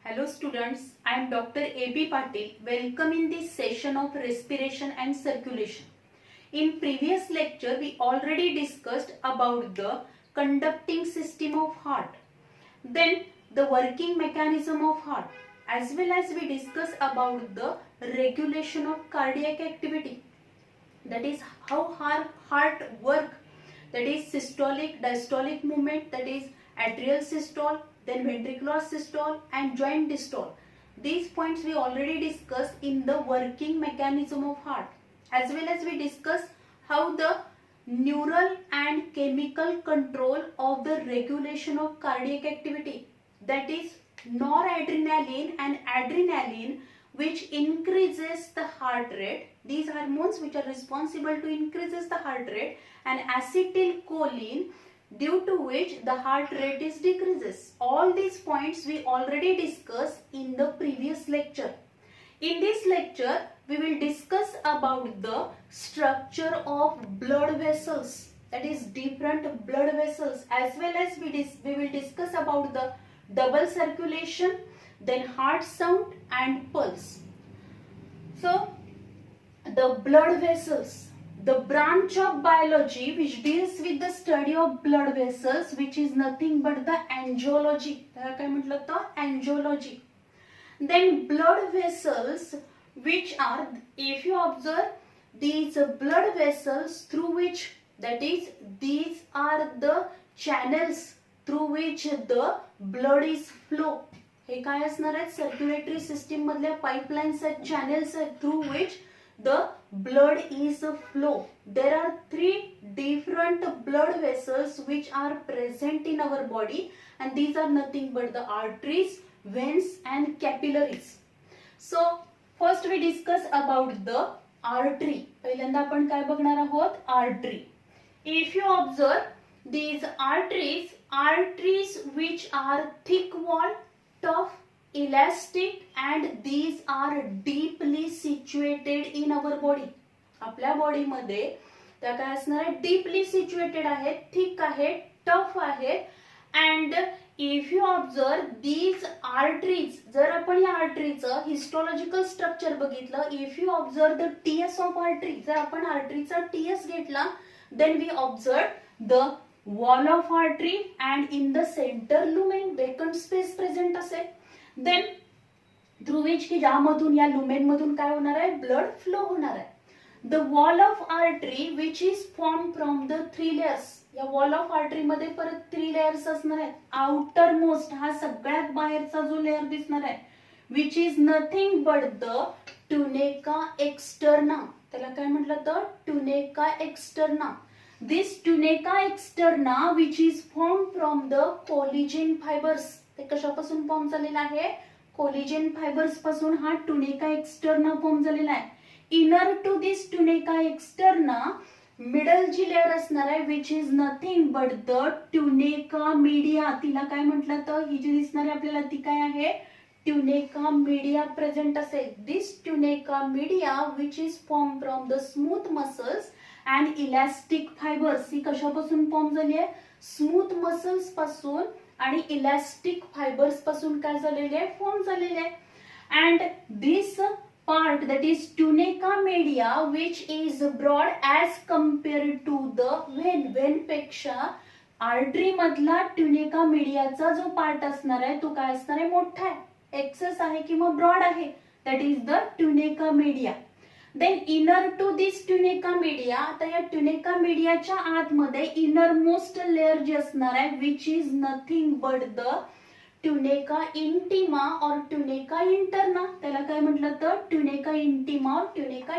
Hello students, I am Dr. A.B. Patil. Welcome in this session of respiration and circulation. In previous lecture, we already discussed about the conducting system of heart, then the working mechanism of heart, as well as we discussed about the regulation of cardiac activity. That is how heart work. That is systolic, diastolic movement. That is atrial systole, then ventricular systole and joint dystole. These points we already discussed in the working mechanism of heart, as well as we discussed how the neural and chemical control of the regulation of cardiac activity, that is noradrenaline and adrenaline, which increases the heart rate. These hormones which are responsible to increases the heart rate, and acetylcholine, due to which the heart rate is decreases. All these points we already discussed in the previous lecture. In this lecture, we will discuss about the structure of blood vessels, that is different blood vessels, as well as we will discuss about the double circulation, then heart sound and pulse. So, the blood vessels, the branch of biology which deals with the study of blood vessels, which is nothing but the angiology. त्याला काय म्हटलं तर angiology. Then blood vessels, which are, if you observe, these blood vessels through which, that is, these are the channels through which the blood is flow. हे काय असणार आहे? Circulatory system मधल्या पाइपलाइन्स आहेत, चॅनल्स आहेत, through which the blood is flow. There are three different blood vessels which are present in our body, and these are nothing but the arteries, veins and capillaries. So first we discuss about the artery. पहिल्यांदा आपण काय बघणार आहोत? Artery. If you observe these arteries which are thick walled, tough, elastic, and these are deeply situated in our body. आपल्या body मध्ये त्या काय असणार आहे? डीपली सिच्युएटेड आहेत, थिक आहेत, टफ आहेत. And if you observe these arteries, जर आपण या आर्टरीचं हिस्टोलॉजिकल स्ट्रक्चर बघितलं, if you observe the TS of artery, जर आपण आर्टरीचा टीएस घेतला, then we observe the wall of artery and in the centre lumen vacant space present असेल. Then through which की ज्यामधून या लुमेन मधून काय होणार आहे? ब्लड फ्लो होणार आहे. The wall of artery which is form from the three layers. या वॉल ऑफ आर्टरी मध्ये परत थ्री लेयर्स असणार आहेत. आउटर मोस्ट, हा सगळ्यात बाहेरचा जो लेयर दिसणार आहे, which is nothing but the tunica externa. त्याला काय म्हटलं तर? Tunica externa. This tunica externa which is form from the collagen fibres. ते कशापासून फॉर्म झालेला आहे? कोलिजेन फायबर्स पासून हा ट्युनेका एक्सटर्ना फॉर्म झालेला आहे. Inner to this tunica externa middle जी लेअर असणार आहे, which is nothing but the tunica media. तिला काय म्हटलं तर? ही जी दिसणार आहे आपल्याला ती काय आहे? ट्युनेका मीडिया प्रेझेंट असेल. This tunica media which is form from the smooth muscles and elastic fibres. ही कशापासून फॉर्म झाली आहे? स्मूथ मसल्स पासून आणि इलास्टिक फायबर्स पासून काय झालेले आहे? फॉर्म झालेले आहे. And this part, that is tunica media, which is broad as compared to the vein. vein पेक्षा आर्टरी मधला ट्युनेका मीडियाचा जो पार्ट असणार आहे तो काय असणार आहे? मोठा आहे, एक्सेस आहे किंवा ब्रॉड आहे. That is the tunica media. Then inner to this tunica media, आता या ट्युनेका मीडियाच्या आतमध्ये इनर मोस्ट लेअर जी असणार आहे, which is nothing but the tunica intima or tunica interna. त्याला काय म्हटलं तर? ट्युनेका intima or ट्युनेका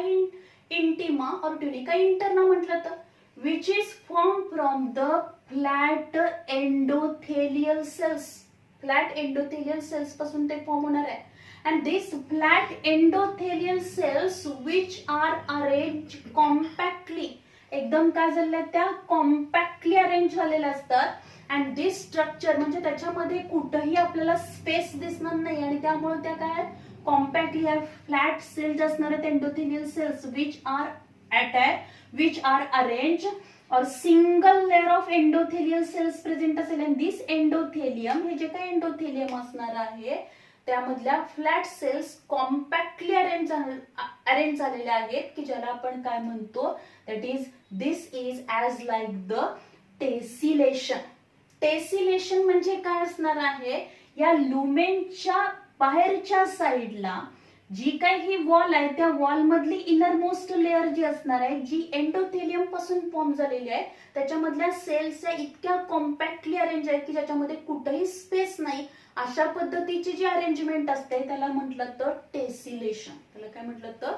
intima or tunica interna म्हटलं तर, which is form from the flat endothelial cells. Flat endothelial cells पासून ते फॉर्म होणार आहे. And these flat endothelial cells which are arranged compactly, एकदम काय झालेल्या त्या? कॉम्पॅक्टली अरेंज झालेल्या असतात. अँड दिस स्ट्रक्चर म्हणजे त्याच्यामध्ये कुठेही आपल्याला स्पेस दिसणार नाही, आणि त्यामुळे त्या काय आहेत? कॉम्पॅक्टली फ्लॅट सेल्स असणार आहेत, endothelial cells which are attach, which are arrange or single layer of endothelial cells present असेल. अँड दिस एंडोथेलियम, हे जे काही एंडोथेलियम असणार आहे त्यामधल्या फ्लॅट सेल्स कॉम्पॅक्टली अरेंज झालेल्या आहेत की ज्याला आपण काय म्हणतो, that is this is as like the tessellation. Tessellation म्हणजे काय असणार आहे, या लुमेनच्या बाहेरच्या साईडला जी काही ही वॉल आहे त्या वॉल मधली इनरमोस्ट लेअर जी असणार आहे, जी एंडोथेलियम पासून फॉर्म झालेली आहे, त्याच्यामधल्या सेल्स इतक्या कॉम्पॅक्टली अरेंज आहेत की ज्याच्यामध्ये कुठेही स्पेस नाही. अशा पद्धतीची जी अरेंजमेंट असते त्याला म्हटलं तर टेसिलेशन. त्याला काय म्हटलं तर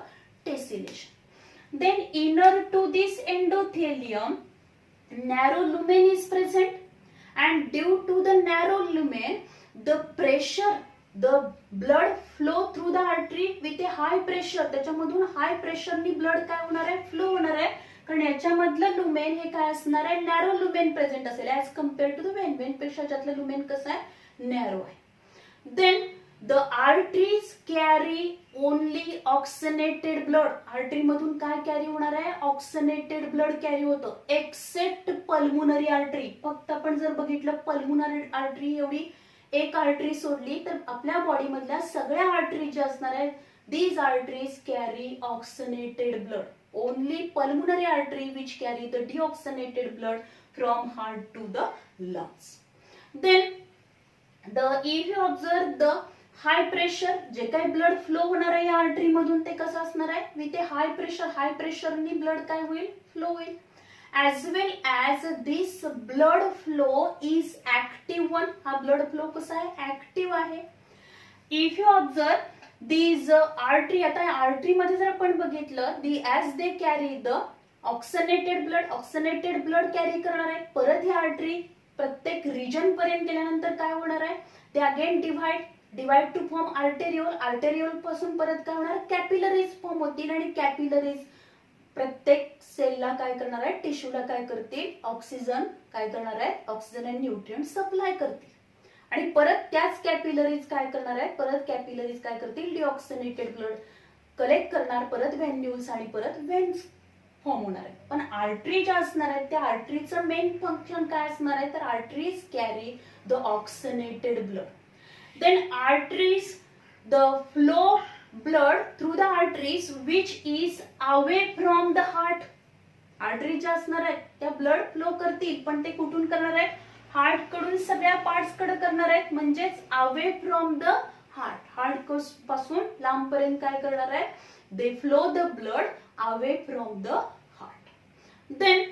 tessellation. Then inner to this endothelium narrow lumen is present, and due to the narrow lumen the pressure, the blood flow through the artery with a high pressure. त्याच्यामधून हाय प्रेशरनी ब्लड काय होणार आहे, फ्लो होणार आहे, कारण याच्यामधलं लुमेन हे काय असणार आहे, नॅरो लुमेन प्रेझेंट असेल as compare to the vein. Vein पेक्षा त्यातलं लुमेन कसं आहे, नॅरो आहे. Then the arteries carry only oxygenated blood. Artery मधून काय कॅरी होणार आहे, ऑक्सिनेटेड ब्लड कॅरी होतं, एक्सेप्ट पल्मोनरी आर्टरी. फक्त आपण जर बघितलं पल्मोनरी आर्टरी एवढी एक आर्टरी सोडली तर आपल्या बॉडी मधल्या सगळ्या आर्टरी ज्या असणार आहेत, these arteries carry oxygenated blood. Only pulmonary artery which carry the deoxygenated blood from heart to the lungs. Then if you observe the high pressure, जे काही ब्लड फ्लो होणार आहे या आर्टरी मधून ते कसं असणार आहे, with a high pressure. High प्रेशरनी ब्लड काय होईल, फ्लो होईल. As well as this blood flow is active one. हा ब्लड फ्लो कसा आहे, ऍक्टिव्ह आहे. If you observe these artery, आता आर्टरी मध्ये जर आपण बघितलं, the as they carry the oxygenated blood carry करणार आहे. परत ही आर्टरी प्रत्येक रिजन पर्यंत गेल्यानंतर काय होणार आहे, ते again divide two form arteriole. Arteriole पासून परत काय होणार, कॅपिलरीज फॉर्म होतील, आणि कॅपिलरीज प्रत्येक सेलला काय करणार आहे, टिश्यूला काय करतील, ऑक्सिजन काय करणार आहे, ऑक्सिजन आणि न्यूट्रिएंट सप्लाय करतील. आणि परत त्याच कॅपिलरीज काय करणार आहे, परत कॅपिलरीज काय करतील, डिऑक्सिनेटेड ब्लड कलेक्ट करणार, परत व्हेन्युल्स आणि परत वेन्स फॉर्म होणार आहे. पण आर्टरी ज्या असणार आहेत त्या आर्टरीचं मेन फंक्शन काय असणार आहे, तर arteries carry the oxygenated blood. Then arteries, the flow blood through the arteries which is away from the heart. Artery ज्या असणार आहेत त्या ब्लड फ्लो करतील, पण ते कुठून करणार आहेत, हार्ट कडून सगळ्या पार्ट्स कडे करणार आहेत, म्हणजेच away from the heart. Heart पासून लांब पर्यंत काय करणार आहे, they flow the blood away from the heart. Then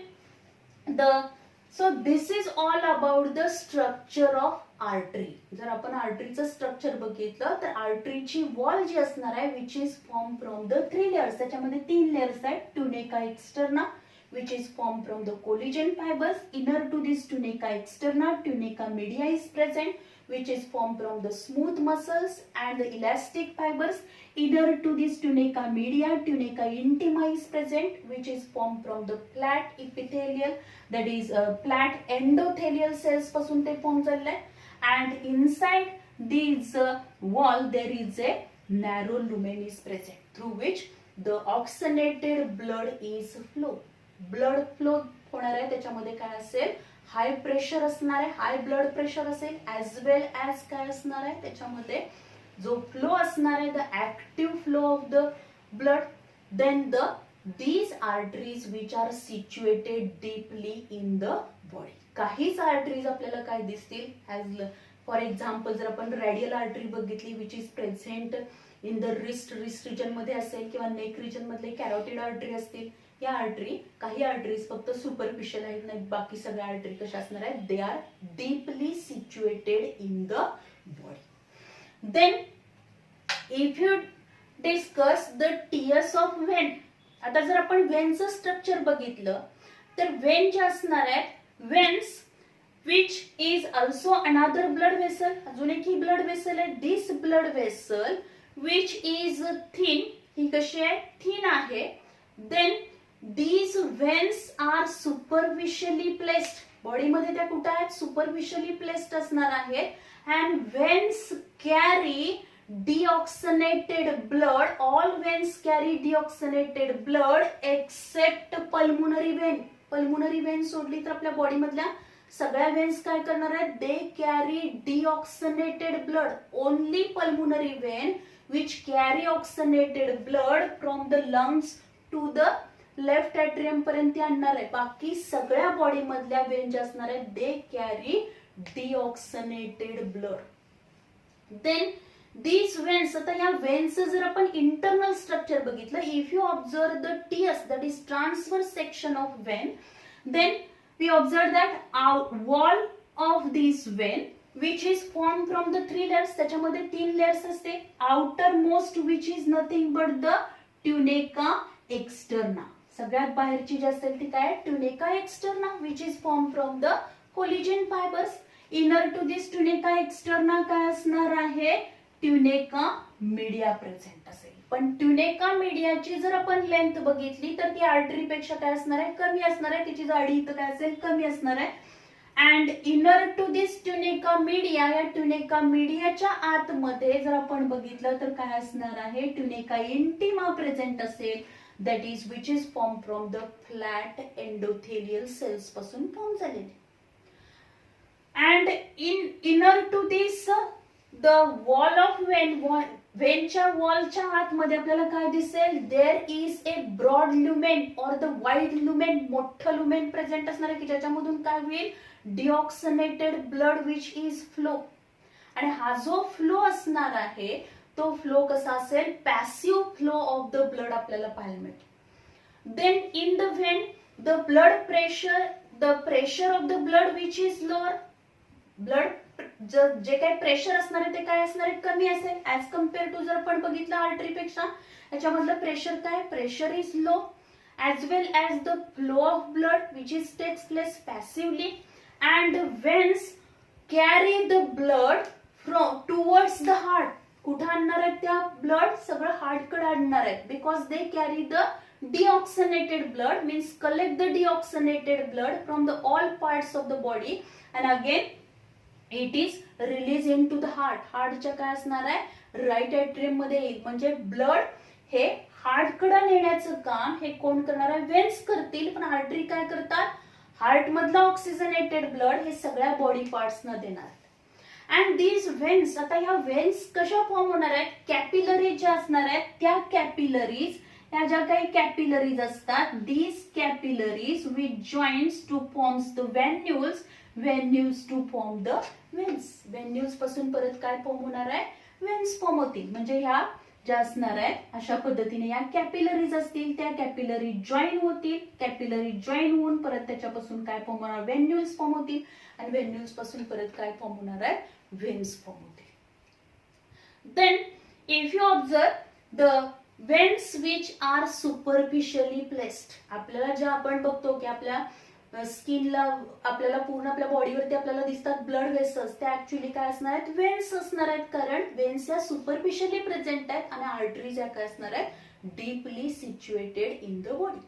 so this is all about the structure of artery. जर आपण आर्टरीचं स्ट्रक्चर बघितलं तर आर्टरीची वॉल जी असणार आहे which is form from the 3 layers. त्याच्यामध्ये 3 लेयर्स आहेत. Tunica externa which is formed from the collagen fibers. Inner to this tunica externa, tunica media is present, which is formed from the smooth muscles and the elastic fibers. Inner to this tunica media, tunica intima is present, which is formed from the flat epithelial, that is flat endothelial cells पासून ते form झालेलं आहे. And inside these wall there is a narrow lumen is present, through which the oxygenated blood is flow. Blood flow होणार आहे, त्याच्यामध्ये काय असेल, high pressure असणार आहे, हाय ब्लड प्रेशर असेल, ऍज वेल ऍज काय असणार आहे, त्याच्यामध्ये जो फ्लो असणार आहे, the active flow of the blood. Then these arteries which are situated deeply in the body. काहीच आर्टरीज आपल्याला काय दिसतील, ऍज फॉर एक्झाम्पल जर आपण रेडियल आर्टरी बघितली which is present in the wrist region मध्ये असेल, किंवा नेक रिजन मधले कॅरोटिड आर्टरी असतील. या आर्टरी, काही आर्टरीज फक्त सुपरफिशियल आहेत, नाही बाकी सगळ्या आर्टरी कशा असणार आहेत, they are deeply situated in the body. Then if you discuss the tiers of vein. आता जर आपण व्हेनचं स्ट्रक्चर बघितलं तर व्हेन जे असणार आहे, veins which is also another blood vessel. अजून एक ही ब्लड वेसल आहे. This blood vessel which is thin. ही कशी आहे, थिन आहे. Then these veins are superficially placed. Body मध्ये त्या कुठे आहेत, सुपरफिशियली प्लेस्ड असणार आहेत. and veins carry deoxygenated blood. all veins carry deoxygenated blood except pulmonary vein. pulmonary vein सोडली तर आपल्या बॉडी मधल्या सगळ्या वेन्स काय करणार आहेत, they carry deoxygenated blood. Only pulmonary vein which carry oxygenated blood from the lungs to the left atrium पर्यंत आणणार आहे. बाकी सगळ्या बॉडी मधल्या वेन ज्या असणार आहेत they carry deoxygenated blood. Then these veins, आता या वेन्स जर आपण इंटरनल स्ट्रक्चर बघितलं, if you observe the TS that is transverse section of vein, then we observe that wall of this vein which is formed from the three layers. त्याच्यामध्ये 3 layers असते. Outer most which is nothing but the tunica externa. सगळ्यात बाहेरची जी असेल ती काय, tunica externa which is formed from the collagen fibers. Inner to this tunica externa काय असणार आहे, tunica media present असेल. पण tunica mediaची जर आपण लेंथ बघितली तर ती आर्टरी पेक्षा काय असणार आहे, कमी असणार आहे. तिची जाडी इथं काय असेल, कमी असणार आहे. And inner to this tunica media, या ट्युनिका मीडियाच्या आतमध्ये जर आपण बघितलं तर काय असणार आहे, ट्युनिका इंटिमा प्रेझेंट असेल, that is which is form from the flat endothelial cells पासून फॉर्म झालेले. And inner to this the wall of vein, वेनच्या वॉलच्या आतमध्ये आपल्याला काय दिसेल, there is a broad lumen or the wide lumen, मोठं लुमेन प्रेझेंट असणार आहे की ज्याच्यामधून काय होईल, डिऑक्सिनेटेड ब्लड विच इज फ्लो. आणि हा जो फ्लो असणार आहे तो फ्लो कसा असेल, passive flow of the blood आपल्याला पाहायला मिळेल. Then in the vein the blood pressure, the pressure of the blood which is lower, blood जे काही प्रेशर असणार आहे ते काय असणार आहे, कमी असेल ऍज कम्पेअर टू जर आपण बघितलं आर्टरी पेक्षा. याच्यामधलं प्रेशर काय, pressure is low, as well as the flow of blood which is takes place passively, and veins carry the blood from towards the heart. कुठे आणणार आहेत त्या ब्लड, सगळं हार्ट कडे आणणार आहेत, because they carry the deoxygenated blood, means collect the deoxygenated blood from the all parts of the body, and again it is released into the heart. हार्टच्या काय असणार आहे, राईट एट्रियम मध्ये येईल. म्हणजे ब्लड हे हार्ट कडे नेण्याचं काम हे कोण करणार आहे, वेन्स करतील. पण आर्टरी काय करतात, हार्ट मधलं ऑक्सिजनेटेड ब्लड हे सगळ्या बॉडी पार्ट्स न देणार. अँड दीज वेन्स, आता ह्या वेन्स कशा फॉर्म होणार आहेत, कॅपिलरीज ज्या असणार आहेत त्या कॅपिलरीज, ह्या ज्या काही कॅपिलरीज असतात, these capillaries which joins to forms the venules, venules to form the veins. Venules पासून परत काय फॉर्म होणार आहे, वेन्स फॉर्म होतील. म्हणजे ह्या ज्या असणार आहेत अशा पद्धतीने या कॅपिलरीज असतील, त्या कॅपिलरी जॉईन होतील, कॅपिलरी जॉईन होऊन परत त्याच्यापासून काय फॉर्म होणार, व्हेन्युल्स फॉर्म होतील. आणि व्हेन्युल्स पासून परत काय फॉर्म होणार आहे, वेन्स फॉर्म होतील. Then if you observe the veins which are superficially placed, आपल्याला ज्या आपण बघतो की आपल्या स्किनला, आपल्याला पूर्ण आपल्या बॉडीवरती आपल्याला दिसतात ब्लड वेसल्स, त्या ऍक्च्युअली काय असणार आहेत, वेन्स असणार आहेत. कारण वेन्स या सुपरफिशियली प्रेझेंट आहेत आणि आर्टरीज या काय असणार आहेत, deeply situated in the body.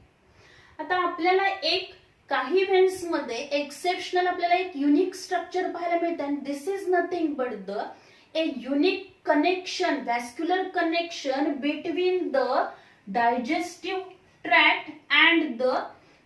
आता आपल्याला एक काही वेन्स मध्ये एक्सेप्शनल आपल्याला एक युनिक स्ट्रक्चर पाहायला मिळतं, आणि this is nothing but the a unique connection, vascular connection between the digestive tract and the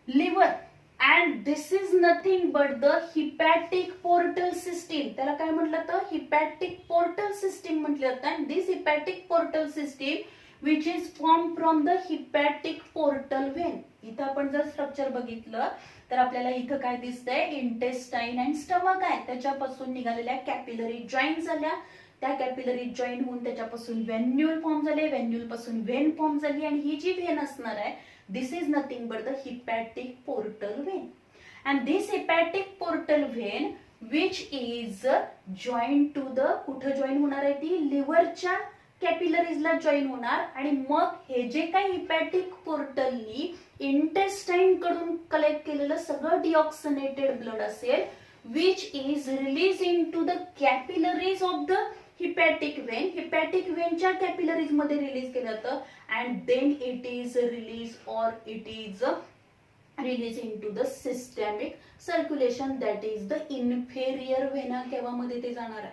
liver. And this is nothing but the hepatic portal system. त्याला काय म्हटलं तर hepatic portal system म्हटलं जातं. And this hepatic portal system which is formed from the hepatic portal vein. इथं आपण जर structure बघितलं तर आपल्याला इथं काय दिसतंय, इंटेस्टाइन अँड स्टमक आहे. त्याच्यापासून निघालेल्या कॅपिलरी जॉईन झाल्या, त्या कॅपिलरी जॉईन होऊन त्याच्यापासून व्हेन्युल फॉर्म झाले, व्हेन्युल पासून वेन फॉर्म झाली. आणि ही जी वेन असणार आहे, this is nothing but the hepatic portal vein. And this hepatic portal vein which is joined to the, कुठे जॉईन होणार आहे ती, लिव्हरच्या कॅपिलरीजला जॉईन होणार. आणि मग हे जे काही हिपॅटिक पोर्टलनी इंटेस्टाइन कडून कलेक्ट केलेलं सगळं डिऑक्सिनेटेड ब्लड असेल, which is released into the capillaries of the hepatic vein, hepatic vein च्या कॅपिलरीज मध्ये रिलीज केलं जातं. and then it is released or it is released into the systemic circulation, that is the inferior vena cava मध्ये ते जाणार आहे.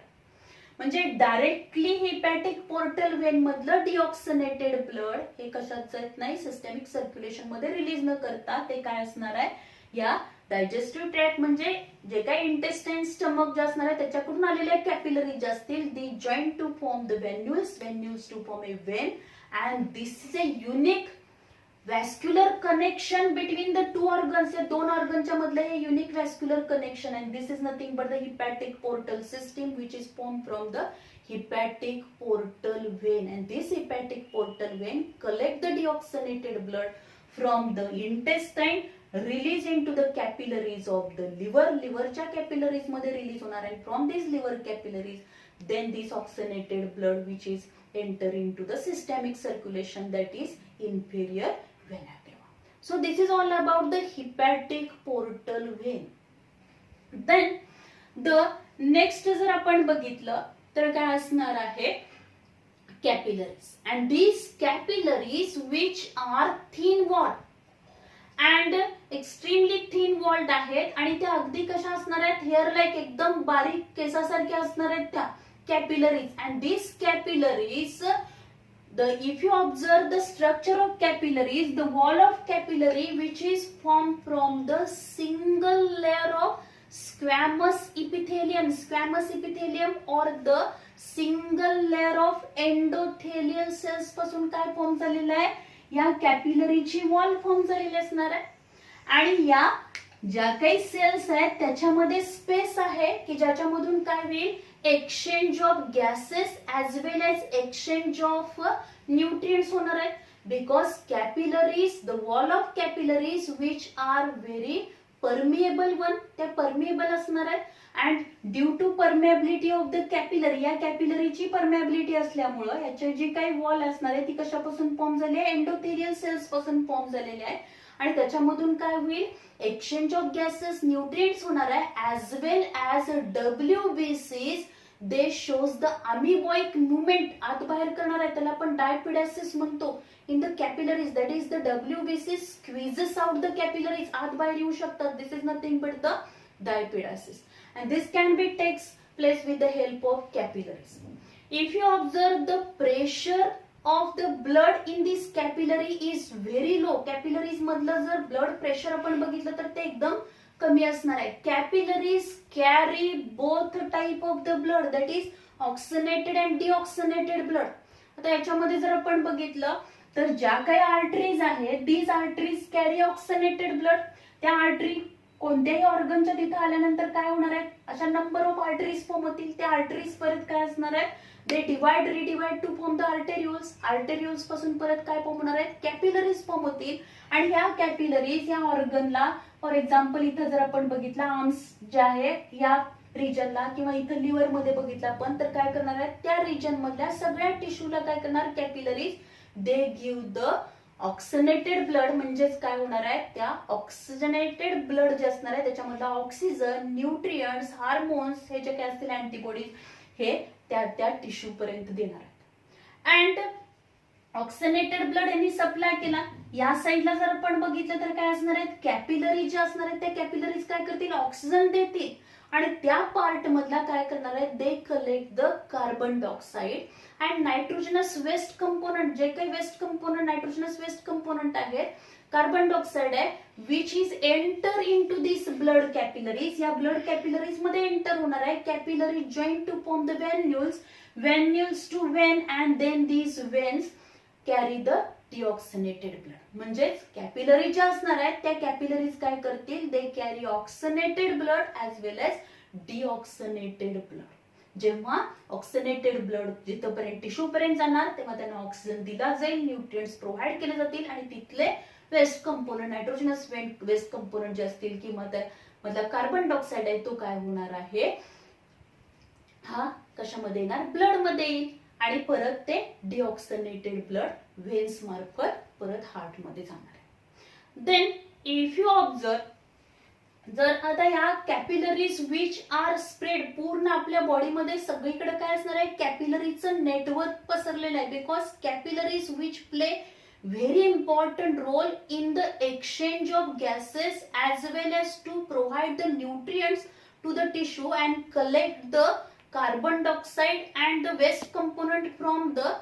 म्हणजे directly हिपॅटिक portal vein मधलं डिऑक्सिनेटेड ब्लड हे कशात जात नाही, सिस्टमिक सर्क्युलेशन मध्ये रिलीज न करता ते काय असणार आहे, या डायजेस्टिव्ह ट्रॅक्ट म्हणजे जे काही इंटेस्टाईन स्टमक जे असणार आहे त्याच्याकडून आलेल्या कॅपिलरीज जे असतील they join to form the venules to form a vein and this is a unique vascular connection between the two organs. या दोन ऑर्गनच्या मधलं हे unique vascular connection and this is nothing but the hepatic portal system which is formed from the hepatic portal vein and this hepatic portal vein collect the deoxygenated blood from the intestine release into the capillaries of the liverच्या capillaries मध्ये release होणार and from these liver capillaries then this oxygenated blood which is enter into the systemic circulation that is inferior vena cava. So this is all about the hepatic portal vein. Then the next जर आपण बघितलं तर काय असणार आहे capillaries and these capillaries which are thin walled and extremely thin walled आहेत आणि त्या अगदी कशा असणार आहेत हेअर लाईक एकदम बारीक केसासारख्या असणार आहेत त्या capillaries and these capillaries if you observe the structure of capillaries the wall of capillary which is formed from the single layer of squamous epithelium or the single layer of endothelial cells पासून काय form झालेला आहे या कॅपिलरीची wall form झालेली असणार आहे आणि या ज्या काही सेल्स आहेत त्याच्यामध्ये स्पेस आहे की ज्याच्यामधून काय होईल exchange of gases as well as exchange of nutrients होणार आहेत because capillaries the wall of capillaries which are very permeable one त्या परमिएबल असणार आहेत and due to permeability of the capillary या कॅपिलरीची परमिएबिलिटी असल्यामुळं याची जी काही वॉल असणार आहे ती कशापासून फॉर्म झाली आहे एंडोथेलियल सेल्स पासून फॉर्म झालेली आहे आणि त्याच्यामधून काय होईल एक्सचेंज ऑफ गॅसेस न्यूट्रिएंट्स होणार आहे as well as WBCs they shows the amoeboid movement आत बाहेर करणार आहे त्याला आपण डायपिडासिस म्हणतो in the capillaries that is the WBC squeezes out the capillaries आत बाहेर येऊ शकतात this is nothing but the diapedesis and this can be takes place with the help of capillaries if you observe the pressure of the blood in this capillary is very low capillaries मधलं जर blood pressure आपण बघितलं तर ते एकदम कमी असणार आहे capillaries carry both type of the blood that is oxygenated and deoxygenated blood आता याच्यामध्ये जर आपण बघितलं तर ज्या काही आर्टरीज आहेत these arteries carry oxygenated blood त्या आर्टरी कोणत्याही ऑर्गनच्या तिथे आल्यानंतर काय होणार आहे अशा नंबर ऑफ आर्टरीज फॉर्म होतील त्या आर्टरीज परत काय असणार आहे they divide redivide to form the arterioles पासून परत काय फॉर्म होणार आहेत कॅपिलरीज फॉर्म होतील आणि ह्या कॅपिलरीज या ऑर्गनला फॉर एक्झाम्पल इथं जर आपण बघितलं आर्म्स जे आहे या रिजनला किंवा इथं लिव्हर मध्ये बघितलं आपण तर काय करणार आहेत त्या रिजन मधल्या सगळ्या टिश्यूला काय करणार capillaries they give the oxygenated blood म्हणजेच काय होणार आहे त्या ऑक्सिजनेटेड ब्लड जे असणार आहे त्याच्यामधला ऑक्सिजन न्यूट्रिएंट्स हार्मोन्स हे जे काय असतील अँटीबॉडीज हे त्या टिश्यू पर्यंत देणार आहेत अँड ऑक्सिजनेटेड ब्लड यांनी सप्लाय केला या साईडला जर आपण बघितलं तर काय असणार आहेत कॅपिलरी जे असणार आहेत त्या कॅपिलरीज काय करतील ऑक्सिजन देतील आणि त्या पार्ट मधला काय करणार आहे they collect the carbon dioxide and nitrogenous waste component जे काही waste component nitrogenous waste component आहेत कार्बन डायऑक्साइड आहे which is enter in to this blood capillaries या ब्लड कॅपिलरीज मध्ये एंटर होणार आहे capillary join to form the venules to vein and then these veins carry the deoxygenated blood म्हणजेच capillary ज्या असणार आहेत त्या कॅपिलरीज काय करतील they carry oxygenated blood as well age डिऑक्सिनेटेड blood जेव्हा ऑक्सिनेटेड ब्लड जिथपर्यंत टिश्यू पर्यंत जाणार तेव्हा त्यांना ऑक्सिजन दिला जाईल न्यूट्रिएंट्स प्रोव्हाइड केले जातील आणि तिथले waste component nitrogenous waste component जे असतील किंवा मधला कार्बन डायऑक्साइड आहे तो काय होणार आहे हा कशामध्ये येणार ब्लड मध्ये येईल आणि परत ते डिऑक्सिनेटेड ब्लड व्हेन्स मार्फत परत हार्ट मध्ये जाणार आहे देन इफ यू ऑब्झर्व जर आता ह्या कॅपिलरीज विच आर स्प्रेड पूर्ण आपल्या बॉडीमध्ये सगळीकडे काय असणार आहे कॅपिलरीचं नेटवर्क पसरलेलं आहे because capillaries which play very important role in the exchange of gases as well as to provide the nutrients to the tissue and collect the carbon dioxide and the waste component from the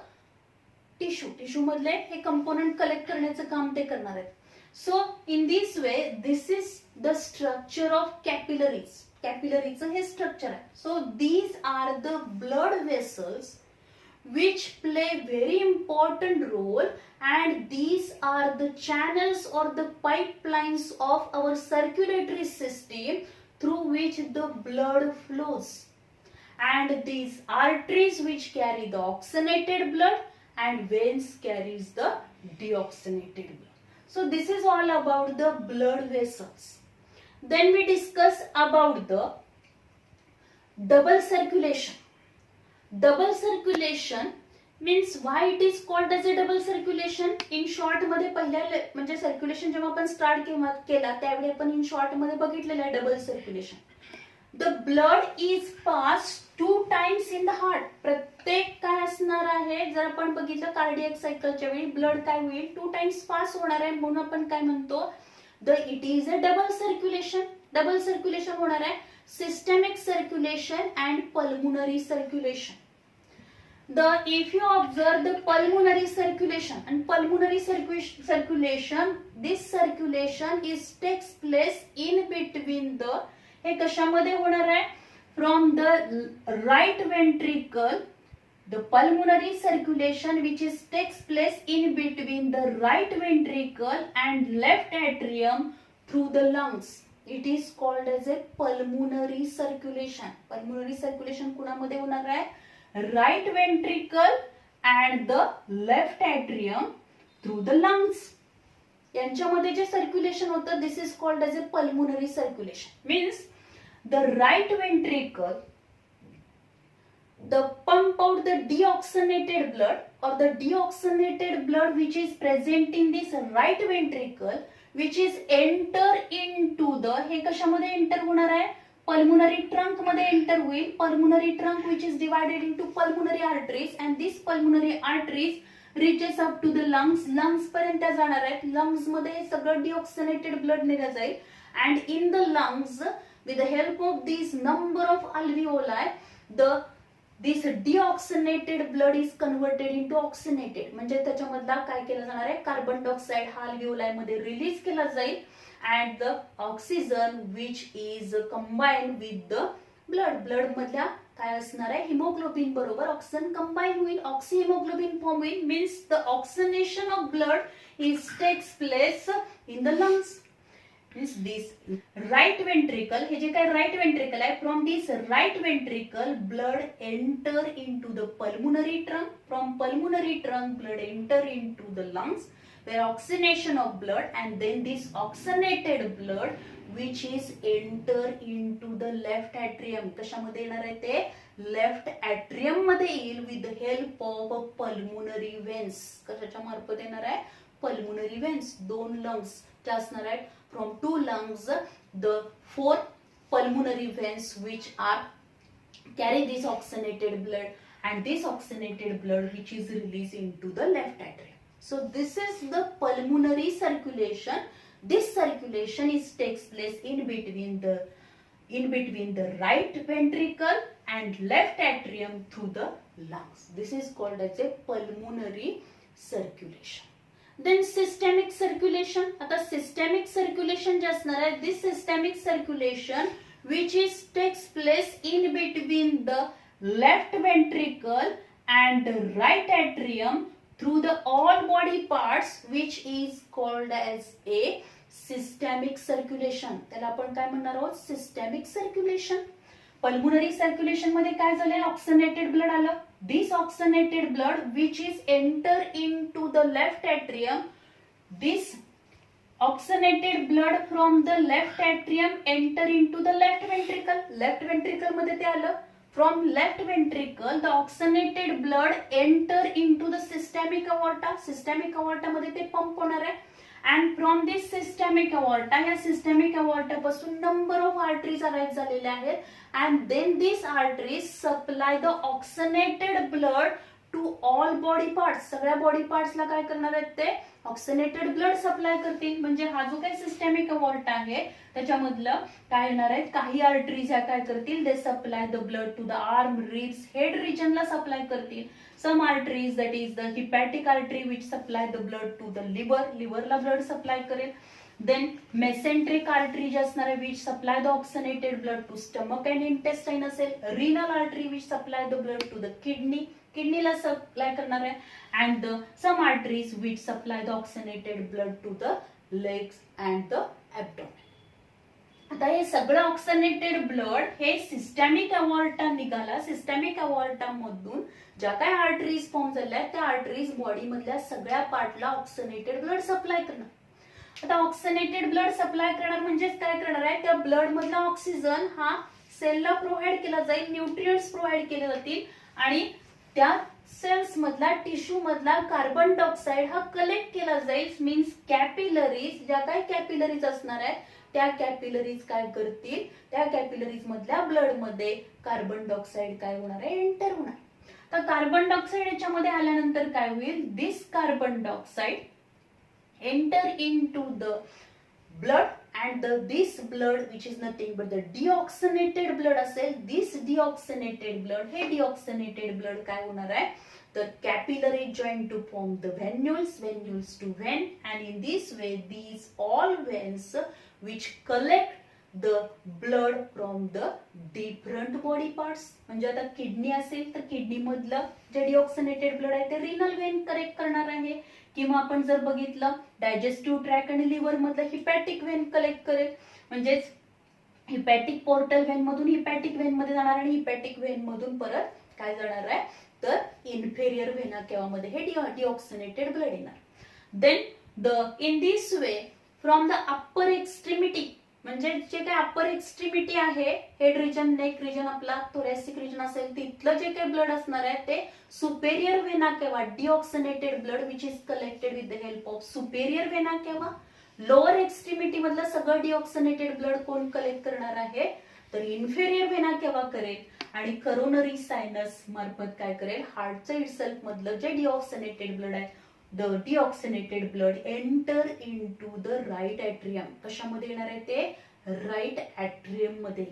tissue मधले हे component collect करण्याचं काम ते करणार आहेत So in this way, this is the structure of capillaries. Capillaries हे structure आहे. So these are the blood vessels which play very important role, and these are the channels or the pipelines of our circulatory system through which the blood flows. And these arteries which carry the oxygenated blood, and veins carries the deoxygenated blood. So this is all about the blood vessels. Then we discuss about the double circulation. Double circulation means why it is called as a double circulation. In short मध्ये पहिल्या म्हणजे circulation जेव्हा आपण start केला त्यावेळी आपण in short मध्ये बघितलेलं आहे double circulation. The blood is pass 2 times in the heart. प्रत्येक काय असणार आहे, जर आपण बघितलं कार्डियक सायकलच्या वेळी ब्लड काय होईल 2 times पास होणार आहे, म्हणून आपण काय म्हणतो it is a double circulation. Double circulation होणार आहे systemic circulation and pulmonary circulation. If you observe the pulmonary circulation and pulmonary circulation, this circulation takes place in between the हे कशामध्ये होणार आहे, from the right ventricle, the pulmonary circulation which takes place in between the right ventricle and left atrium through the lungs. It is called as a pulmonary circulation. Pulmonary circulation कुणामध्ये होणार आहे, right ventricle and the left atrium through the lungs. यांच्यामध्ये जे circulation होतं, this is called as a pulmonary circulation. Means the right ventricle, the pump out the deoxygenated blood or the deoxygenated blood which is present in this right ventricle, which is enter into the हे कशामध्ये enter होणार आहे, pulmonary trunk मध्ये enter होईल. pulmonary trunk which is divided into pulmonary arteries, and these pulmonary arteries reaches up to the lungs. lungs पर्यंत जाणार आहेत. lungs मध्ये हे सगळं deoxygenated blood नेलं जाईल, and in the lungs with the help of these number of alveoli, this deoxygenated blood is converted into oxygenated. म्हणजे त्याच्यामधला काय केलं जाणार आहे, कार्बन डायऑक्साइड हा alveoli मध्ये रिलीज केला जाईल, and the oxygen which is combined with the blood मधल्या काय असणार आहे, हिमोग्लोबिन बरोबर ऑक्सिजन कंबाईन होईल, ऑक्सिहिमोग्लोबिन फॉर्म होईल. Means the oxygenation of blood takes place in the lungs. Means this right ventricle, हे जे काय right ventricle आहे, from this right ventricle blood enter into the pulmonary trunk. From pulmonary trunk blood enter into the lungs where oxygenation of blood, and then this oxygenated blood which is enter into the left atrium. कशामध्ये येणार आहे ते, left atrium मध्ये येईल with the help of pulmonary veins. कशाच्या मार्फत येणार आहे, pulmonary veins. 2 lungs च्या असणार आहेत. From 2 lungs, the 4 pulmonary veins which carry this oxygenated blood, and this oxygenated blood which is released into the left atrium. So this is the pulmonary circulation. This circulation takes place in between the right ventricle and left atrium through the lungs. This is called as a pulmonary circulation. Then systemic circulation. आता systemic circulation जे असणार आहे, this systemic circulation which takes place in between the left ventricle and the right atrium through the all body parts, which is called as a systemic circulation. त्याला आपण काय म्हणणार आहोत, systemic circulation. Pulmonary circulation मध्ये काय झालं, oxygenated blood आलं. This oxygenated blood which is enter in to the left atrium. This oxygenated blood from the left atrium enter in to the left ventricle. Left ventricle मध्ये ते आलं. From left ventricle the oxygenated blood enter in to the systemic aorta. Systemic aorta मध्ये ते pump होणार आहे. And from this systemic aorta, या systemic aorta पासून number of arteries arise झालेल्या आहेत, and then these arteries supply the oxygenated blood to to all body parts, सगळ्या body पार्ट्सला काय करणार आहेत ते ऑक्सिनेटेड ब्लड सप्लाय करतील. म्हणजे हा जो काही सिस्टमिक अवॉर्ट आहे त्याच्यामधलं काय येणार आहे, काही आर्टरीज ह्या काय करतील, they supply the blood to the arm, ribs, head रिजनला सप्लाय करतील. Some arteries that is the hepatic artery which supply the blood to the liver, लिव्हरला ब्लड सप्लाय करेल. Then mesenteric artery जे असणार आहे which supply the oxygenated blood to stomach and intestine असेल. Renal artery which supply the blood to the kidney, किडनीला supply करणार आहे. And the some arteries which supply the oxygenated blood to the legs and the abdomen. आता हे सगळं ऑक्सिनेटेड blood हे systemic अवॉर्टा निघाला. Systemic अवॉर्टा मधून ज्या काय आर्टरीज फॉर्म झाल्या त्या आर्टरीज बॉडी मधल्या सगळ्या पार्टला ऑक्सिनेटेड ब्लड सप्लाय करणार. आता ऑक्सिनेटेड ब्लड सप्लाय करणार म्हणजे काय करणार आहे, त्या ब्लड मधला ऑक्सिजन हा सेलला प्रोव्हाइड केला जाईल, न्यूट्रिएंट्स प्रोव्हाइड केले जातील आणि त्या सेल्स मधला टिश्यू मधला कार्बन डायऑक्साइड हा कलेक्ट केला जाईल. मीन्स कॅपिलरीज, ज्या काही कॅपिलरीज असणार आहेत त्या कॅपिलरीज काय करतील, त्या कॅपिलरीज मधल्या ब्लड मध्ये कार्बन डायऑक्साइड काय होणार आहे, एंटर होणार. तर कार्बन डायऑक्साइड याच्यामध्ये आल्यानंतर काय होईल, this carbon dioxide enter into the blood and this blood which is nothing but the deoxygenated blood असेल. this deoxygenated blood, हे deoxygenated blood काय होणार आहे, the capillary join to form the venules, venules to vein, and in this way these all veins which collect the blood from the different body parts. म्हणजे आता kidney असेल तर kidney मधलं जे डिऑक्सिनेटेड ब्लड आहे ते रिनल वेन कलेक्ट करणार आहे, किंवा आपण जर बघितलं डायजेस्टिव्ह ट्रॅक आणि लिव्हर मधलं हिपॅटिक वेन कलेक्ट करेल. म्हणजेच हिपॅटिक पोर्टल वेन मधून हिपॅटिक वेन मध्ये जाणार आणि हिपॅटिक वेन मधून परत काय जाणार आहे तर इन्फेरियर व्हेना केव्हामध्ये हे डिऑक्सिनेटेड ब्लड येणार. Then in this way from the upper extremity, म्हणजे जे काही अप्पर एक्स्ट्रीमिटी आहे, हेड रिजन, नेक रिजन, आपला थोरॅसिक रिजन असेल, तिथलं जे काही ब्लड असणार आहे ते superior vena cava, deoxygenated blood which is collected with the help of superior vena cava. Lower एक्स्ट्रीमिटी मधलं सगळं डिऑक्सिनेटेड ब्लड कोण कलेक्ट करणार आहे तर इन्फेरियर व्हेना केव्हा करेल, आणि करोनरी सायनस मार्फत काय करेल, हार्टचं इटसेल्फ मधलं जे डिऑक्सिनेटेड ब्लड आहे, the deoxygenated blood enter into the right atrium. कशामध्ये येणार आहे ते राईट ऍट्रियम मध्ये.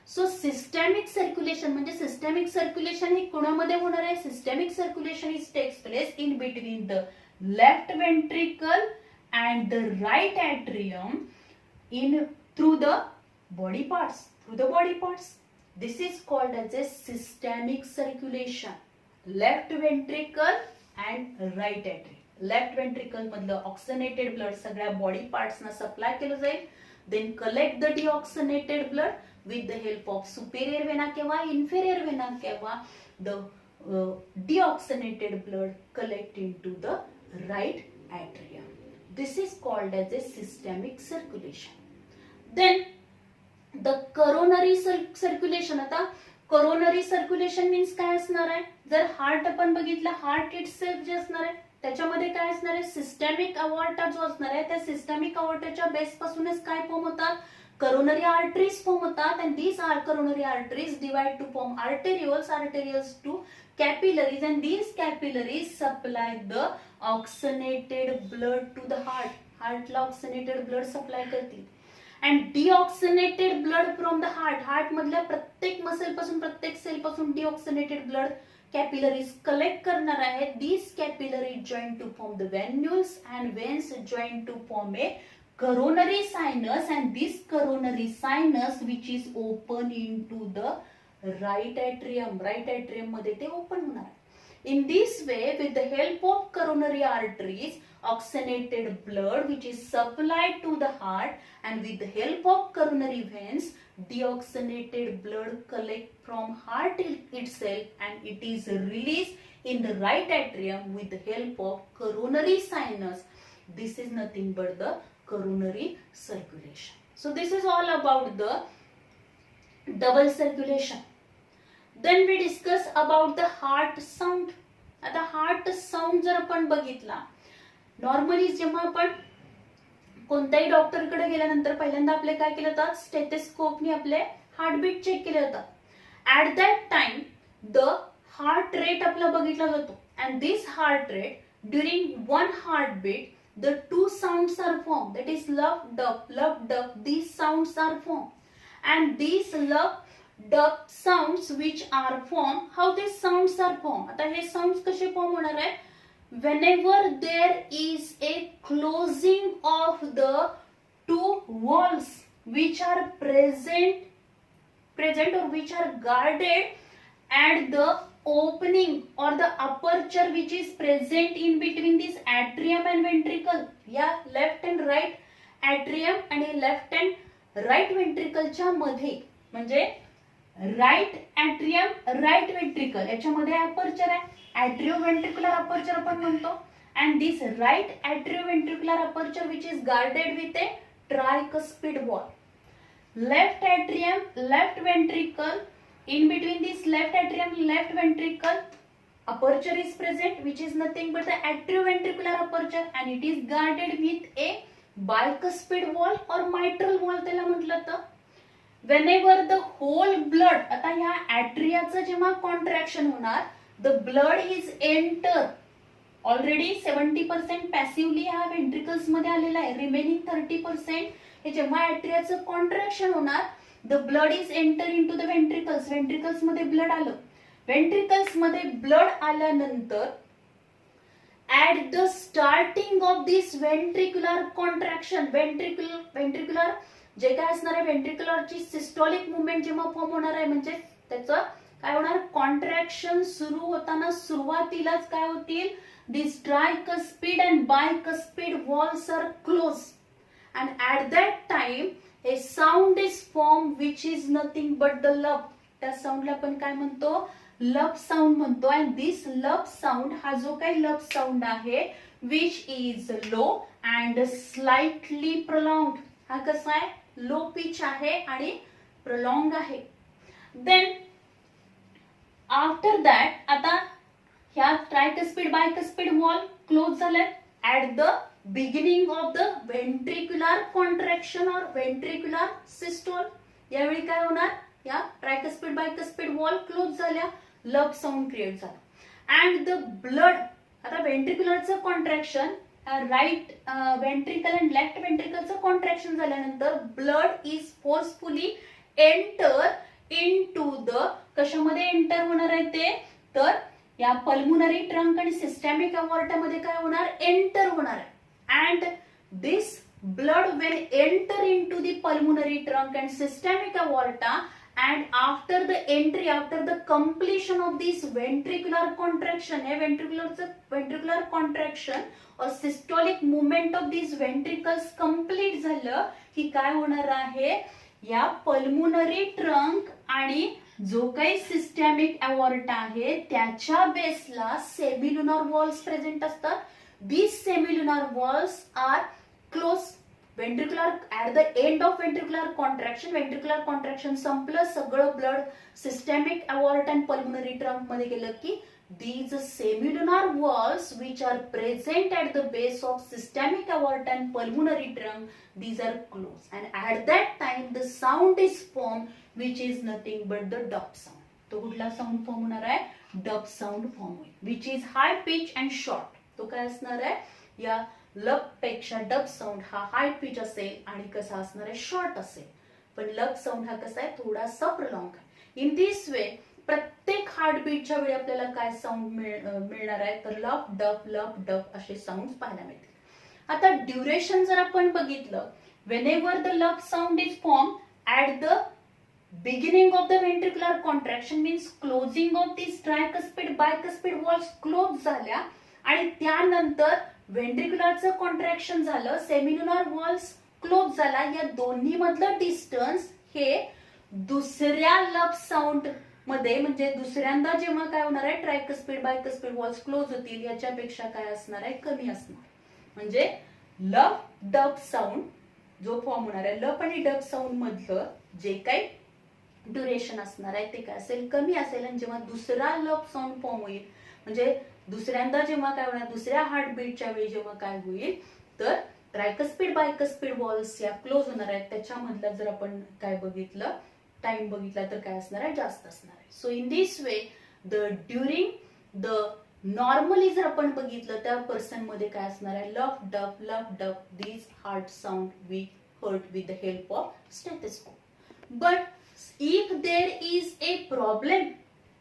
सो सिस्टमिक सर्क्युलेशन म्हणजे सिस्टमिक सर्क्युलेशन हे कोणामध्ये होणार आहे, systemic circulation is takes place in between the left ventricle and the right atrium in through the body parts, through the body parts. This is called as a systemic circulation. Left ventricle and right atrium. Left ventricle मधलं oxygenated blood सगळ्या body पार्ट्सना supply केलं जाईल. Then collect the deoxygenated blood with the help of superior Vena किंवा inferior Vena किंवा the deoxygenated blood collect into the right atrium. This is called as a systemic circulation. Then the coronary circulation. आता coronary circulation means काय असणार आहे, जर heart आपण बघितलं, heart itself जे असणार आहे त्याच्यामध्ये काय असणार आहे, सिस्टमिक अवॉर्टा जो असणार आहे त्या सिस्टमिक अवॉर्टाच्या बेस पासूनच काय फॉर्म होतात, coronary arteries form होतात, and these are coronary arteries divide to form arterioles, arterioles to capillaries, and these capillaries supply the oxygenated blood to the heart. Heart ला oxygenated blood supply करतील. And deoxygenated blood from the heart, heart मधल्या प्रत्येक muscle पासून प्रत्येक sale पासून deoxygenated blood capillaries collect करणार आहे. These capillaries join to form the venules, and veins join to form a coronary sinus, and this coronary sinus which is open into the right atrium. Right atrium मध्ये ते open होणार. In this way, with the help of coronary arteries, oxygenated blood which is supplied to the heart, and with the help of coronary veins, deoxygenated blood collect from heart itself, and it is released in the right atrium with the help of coronary sinus. This is nothing but the coronary circulation. So this is all about the double circulation. Then we discuss about the heart sound. आता heart sound जर आपण बघितला, normally जेव्हा आपण कोणत्याही डॉक्टरकडे गेल्यानंतर पहिल्यांदा आपले काय केलं जातात, स्टेथोस्कोपने आपले हार्टबीट चेक केले जातात. At that time the heart rate आपला बघितला जातो. And this heart rate during one heartbeat the two sounds are formed, that is lup dup. These sounds are formed, and these lup dup sounds which are formed, how these sounds are formed? आता हे sounds कसे form होणार आहे? Whenever there is a closing of the two walls which are present or which are guarded at the opening or the aperture which is present in between this atrium and ventricle. या left and write atrium आणि left and write ventricle च्या मध्ये, म्हणजे right atrium right ventricle याच्यामध्ये aperture आहे, atrioventricular aperture आपण म्हणतो. and this right atrioventricular aperture which is guarded with a tricuspid wall. Left atrium, left ventricle, in between this left atrium, left ventricle, aperture is present which is nothing but the atrioventricular aperture, and it is guarded with a bicuspid wall or mitral wall त्याला म्हटलं तर. Whenever the whole blood, आता ह्या atriaचं जेव्हा contraction होणार, the blood is enter, already 70% passively ह्या ventricles मध्ये आलेला आहे, रिमेनिंग 30% हे जेव्हा atriaचं कॉन्ट्रॅक्शन होणार, the blood is enter into the ventricles, ventricles मध्ये ब्लड आलं, ventricles मध्ये ब्लड आल्यानंतर at the starting of this ventricular contraction, ventricular जे काय असणार आहे, ventricularची सिस्टोलिक मुवमेंट जेव्हा फॉर्म होणार आहे, म्हणजे त्याचं काय होणार, कॉन्ट्रॅक्शन सुरू होताना सुरुवातीलाच काय होतील, this tricuspid and bicuspid valves are close, and at that time a sound is formed which is nothing but the lup. त्या साऊंडला आपण काय म्हणतो, लप साऊंड म्हणतो. and this लप साऊंड, हा जो काही लप साऊंड आहे which is low and slightly prolonged, हा कसा आहे, लो पिच आहे आणि प्रॉलॉंग आहे. देन आफ्टर दॅट आता ह्या ट्रायकस्पिड बायकस्पिड वॉल क्लोज झाले at the beginning of the ventricular contraction or ventricular systole. यावेळी काय होणार, या ट्रायकस्पिड बायकस्पिड वॉल क्लोज झाल्या, लप साऊंड क्रिएट झाला. अँड द ब्लड, आता व्हेंट्रिक्युलरचं contraction, right ventricle and left ventricleचं कॉन्ट्रॅक्शन झाल्यानंतर blood is forcefully enter in to the, कशामध्ये एंटर होणार आहे ते, तर या पल्मोनरी ट्रंक आणि सिस्टॅमिक अवॉर्टामध्ये काय होणार, एंटर होणार आहे. and this blood will enter into the pulmonary trunk and systemic aorta, and after the entry, after the completion of this ventricular contraction, हे ventricular contraction or systolic movement of these ventricles complete झालं की काय होणार आहे, या pulmonary trunk आणि जो काही सिस्टॅमिक अवॉर्टा आहे त्याच्या बेसला सेमिल्युनर वॉल्स प्रेझेंट असतात. These semilunar walls are closed. Ventricular at the end of ventricular contraction संपलं, सगळं ब्लड सिस्टॅमिक अवॉर्ट अँड पल्मोनरी ट्रंक मध्ये गेलं की these semilunar walls which are present at the base of systemic aorta and pulmonary trunk, these are closed, and at that time the sound is formed which is nothing but the dup sound. तो कुठला sound form होणार आहे, डप sound form होईल, which is high pitch and short. तो काय असणार आहे, या लप पेक्षा डप साऊंड हा हाय पिच असेल आणि कसा असणार आहे, शॉर्ट असेल. पण लप साऊंड हा कसा आहे, थोडासा प्रलॉंग आहे. इन दिस वे प्रत्येक हार्टबीटच्या वेळी आपल्याला काय साऊंड मिळणार आहे, तर लप डप असे साऊंड पाहायला मिळतील. आता ड्युरेशन जर आपण बघितलं, whenever the lup sound is formed at the beginning of the ventricular contraction, means closing of these tricuspid bicuspid walls close झाल्या आणि त्यानंतर व्हेंट्रिक्युलरचं कॉन्ट्रॅक्शन झालं, सेमिल्युनर वॉल्स क्लोज झाला, या दोन्ही मधलं डिस्टन्स हे दुसऱ्या लप साऊंड मध्ये, म्हणजे दुसऱ्यांदा जेव्हा काय होणार आहे, ट्रायकस्पिड बायकस्पिड वॉल्स क्लोज होतील याच्यापेक्षा काय असणार आहे, कमी असणार. म्हणजे लप डप साऊंड जो फॉर्म होणार आहे, लप आणि डप साऊंड मधलं जे काही ड्युरेशन असणार आहे ते काय असेल, कमी असेल. आणि जेव्हा दुसरा लप साऊंड फॉर्म होईल, म्हणजे दुसऱ्यांदा जेव्हा काय होणार, दुसऱ्या हार्टबीटच्या वेळी जेव्हा काय होईल, तर ट्रायकस्पिड बायकस्पिड वॉल्स या क्लोज होणार आहेत, त्याच्यामधला जर आपण काय बघितलं, टाइम बघितला तर काय असणार आहे, जास्त असणार आहे. So in this way the during the normally जर आपण बघितलं त्या पर्सन मध्ये काय असणार आहे, lub dub these heart sound we heard with the help of stethoscope. But if there is a problem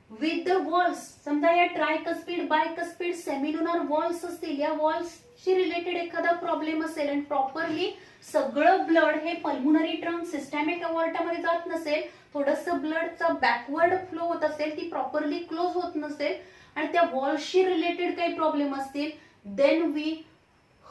with the walls, समजा या ट्रायकस्पिड बायकस्पिड सेमिलुनार वॉल्स असतील, या वॉल्सशी रिलेटेड एखादा प्रॉब्लेम असेल आणि प्रॉपरली सगळं ब्लड हे पल्मोनरी ट्रंक सिस्टॅमिक अवॉर्टामध्ये जात नसेल, थोडस ब्लडचा बॅकवर्ड फ्लो होत असेल, ती प्रॉपरली क्लोज होत नसेल आणि त्या वॉल्सशी रिलेटेड काही प्रॉब्लेम असतील, then we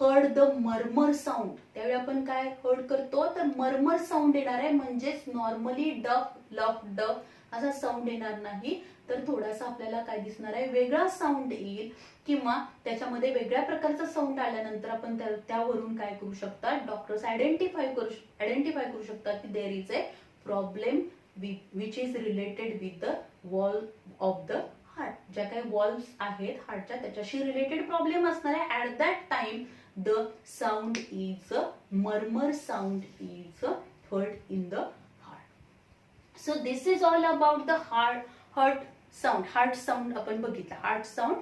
heard the murmur sound. त्यावेळी आपण काय हर्ड करतो, तर मर्मर साऊंड येणार आहे. म्हणजेच नॉर्मली डफ असा साऊंड येणार नाही, तर थोडासा आपल्याला काय दिसणार आहे, वेगळा साऊंड येईल किंवा त्याच्यामध्ये वेगळ्या प्रकारचा साऊंड आल्यानंतर आपण त्यावरून काय करू शकतात, डॉक्टर्स आयडेंटिफाय करू शकतात की देर is a problem which is related with the wall of the heart. ज्या काही वॉल्व्स आहेत हार्टच्या त्याच्याशी रिलेटेड प्रॉब्लेम असणार आहे. At that time the sound is murmur sound is heard in the heart. So this is all about the heart sound. Heart sound आपण बघितलं. Heart sound,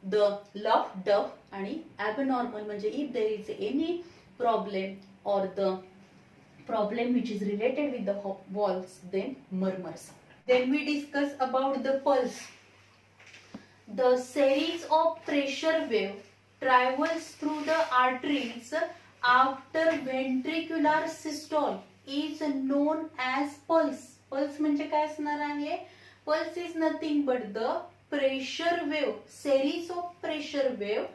the लफ डफ आणि ॲबनॉर्मल म्हणजे if there is any problem or the problem which is related with the walls, then murmur sound. Then we discuss about the pulse. The series of pressure wave travels through the arteries after ventricular systole is known as pulse. Pulse म्हणजे काय असणार आहे? Pulse is nothing but the pressure wave, series of pressure wave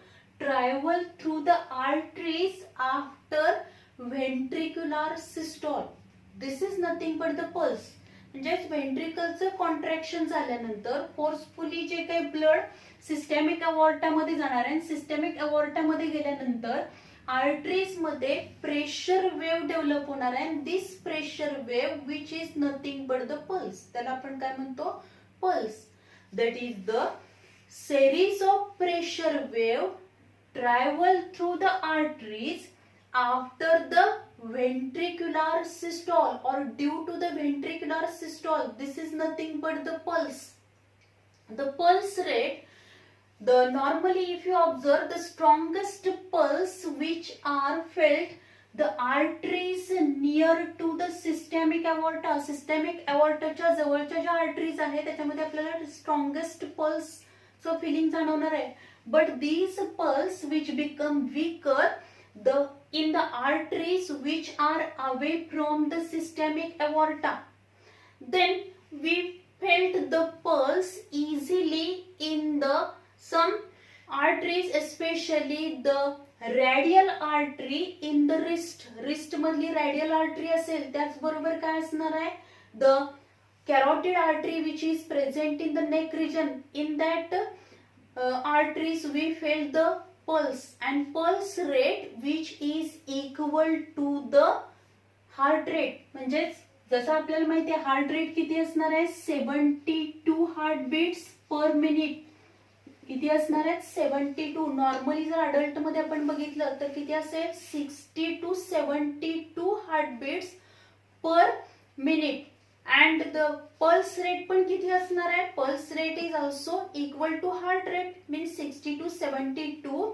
travel through the arteries after ventricular systole. This is nothing but the pulse. म्हणजेच व्हेंट्रिकलचं contraction झाल्यानंतर forcefully जे काही blood सिस्टॅमिक अवॉर्टामध्ये जाणार आहे, सिस्टॅमिक अवॉर्टामध्ये गेल्यानंतर आर्टरीज मध्ये प्रेशर वेव्ह डेव्हलप होणार आहे. This pressure wave which is nothing but the pulse, त्याला आपण काय म्हणतो, pulse. That is the series of pressure wave travel through the arteries after the ventricular systole or due to the ventricular systole. This is nothing but the pulse. The pulse rate, normally if you observe the strongest pulse which are felt the arteries near to the systemic aorta. Systemic aorta च्या जवळच्या ज्या arteries आहेत त्याच्यामध्ये आपल्याला strongest pulse so feeling जाणवणार आहे. But these pulse which become weaker in the arteries which are away from the systemic aorta. Then we felt the pulse easily in the some arteries, especially the radial artery in the wrist. Wrist मधली radial artery असेल, त्याचबरोबर काय असणार आहे, the carotid artery which is present in the neck region. In that arteries we felt the pulse and pulse rate which is equal to the heart rate. म्हणजेच जसं आपल्याला माहिती आहे हार्ट रेट किती असणार आहे, 72 हार्ट बीट्स पर मिनिट. किती असणार आहेत, 72. नॉर्मली जर अडल्ट मध्ये आपण बघितलं तर किती असेल, 60 to 72 heart beats per minute. And the pulse rate पण किती असणार आहे, pulse rate is also equal to heart rate, means 60 to 72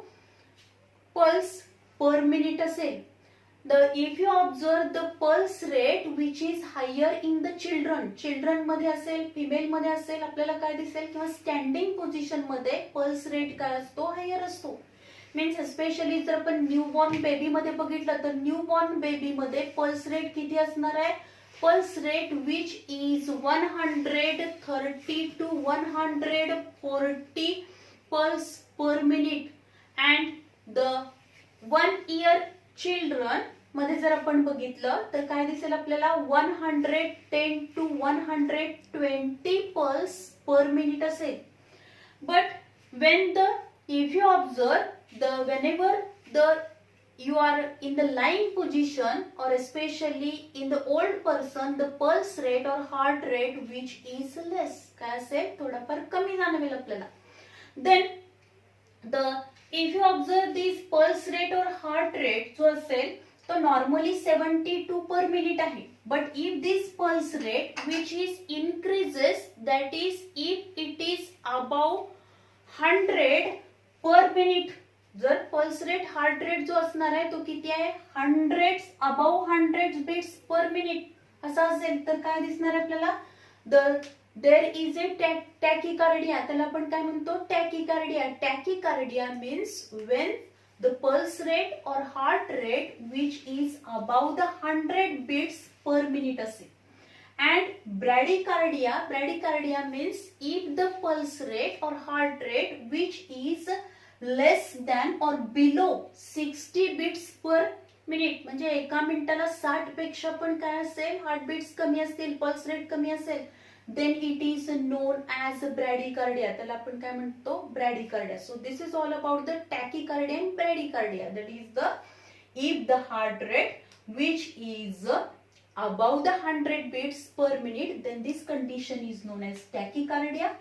pulse per minute असेल. If you observe the pulse rate which is higher in the children मध्ये असेल, female मध्ये असेल, आपल्याला काय दिसेल, किंवा स्टँडिंग पोझिशन मध्ये पल्स रेट काय असतो, हायर असतो. मीन्स एस्पेशली जर आपण न्यूबॉर्न बेबी मध्ये बघितलं तर न्यूबॉर्न बेबी मध्ये पल्स रेट किती असणार आहे, pulse rate which is 130 to 140 pulse per minute. And the 1 year children मध्ये जर आपण बघितलं तर काय दिसेल आपल्याला, 110 to 120 pulse per minute असेल. But if you observe whenever you are in the lying position or especially in the old person, the pulse rate or heart rate which is less, काय असेल, थोडाफार कमी जाणवेल आपल्याला. Then if you observe this pulse rate or heart rate जो असेल तो normally 72 per minute आहे. But if this pulse rate which is increases, that is if it is above 100 per minute. जर पल्स रेट हार्ट रेट जो असणार आहे तो किती आहे, 100 अबाव 100 बीट्स पर मिनिट असा असेल तर काय दिसणार आपल्याला, देर इज ए टॅकिकार्डिया. त्याला आपण काय म्हणतो, tachycardia. Tachycardia means when the pulse rate or heart rate which is above the 100 beats per minute असेल. And bradycardia means if the pulse rate or heart rate which is less than or below 60 beats per minute, म्हणजे एका मिनिटाला 60 पेक्षा पण काय असेल, heartbeats कमी असतील, पल्स रेट कमी असेल, then it is known as bradycardia. त्याला आपण काय म्हणतो, bradycardia. So this is all about the tachycardia and bradycardia. That is the if the heart rate which is above the 100 beats per minute, then this condition is known as tachycardia.